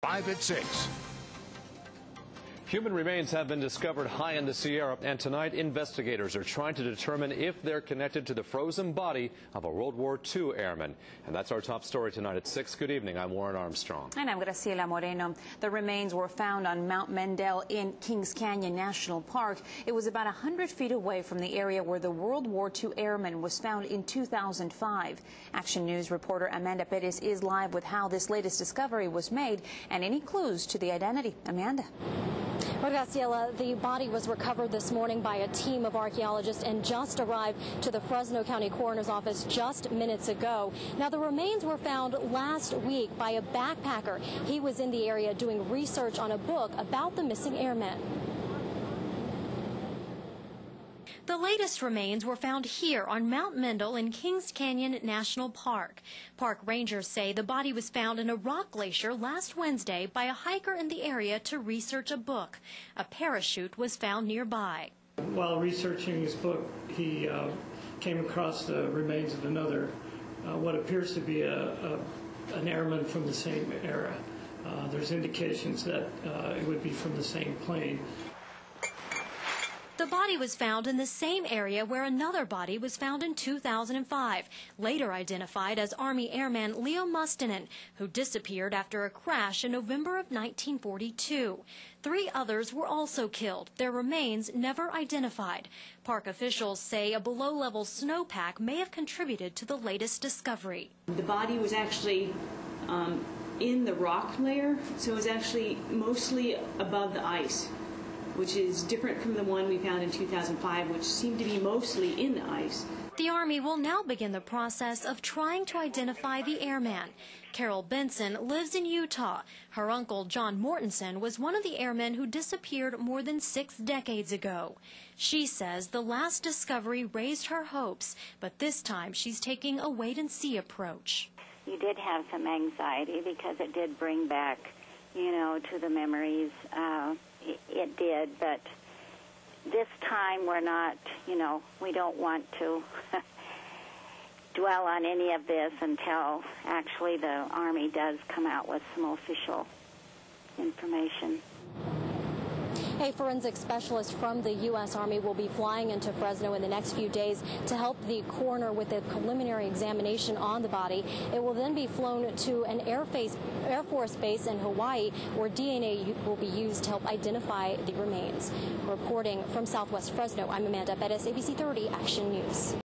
5 at 6. Human remains have been discovered high in the Sierra, and tonight investigators are trying to determine if they're connected to the frozen body of a World War II airman. And that's our top story tonight at 6. Good evening. I'm Warren Armstrong. And I'm Graciela Moreno. The remains were found on Mount Mendel in Kings Canyon National Park. It was about 100 feet away from the area where the World War II airman was found in 2005. Action News reporter Amanda Perez is live with how this latest discovery was made and any clues to the identity. Amanda. Well, Graciela, the body was recovered this morning by a team of archaeologists and just arrived to the Fresno County Coroner's Office just minutes ago. Now, the remains were found last week by a backpacker. He was in the area doing research on a book about the missing airmen. The latest remains were found here on Mount Mendel in Kings Canyon National Park. Park rangers say the body was found in a rock glacier last Wednesday by a hiker in the area to research a book. A parachute was found nearby. While researching his book, he came across the remains of another, what appears to be an airman from the same era. There's indications that it would be from the same plane. The body was found in the same area where another body was found in 2005, later identified as Army Airman Leo Mustinen, who disappeared after a crash in November of 1942. 3 others were also killed, their remains never identified. Park officials say a below-level snowpack may have contributed to the latest discovery. The body was actually in the rock layer, so it was actually mostly above the ice, which is different from the one we found in 2005, which seemed to be mostly in the ice. The Army will now begin the process of trying to identify the airman. Carol Benson lives in Utah. Her uncle, John Mortensen, was one of the airmen who disappeared more than 6 decades ago. She says the last discovery raised her hopes, but this time she's taking a wait-and-see approach. You did have some anxiety because it did bring back, to the memories. It did, but this time we're not, we don't want to dwell on any of this until actually the Army does come out with some official information. A forensic specialist from the U.S. Army will be flying into Fresno in the next few days to help the coroner with a preliminary examination on the body. It will then be flown to an Air Force base in Hawaii where DNA will be used to help identify the remains. Reporting from Southwest Fresno, I'm Amanda Perez, ABC30 Action News.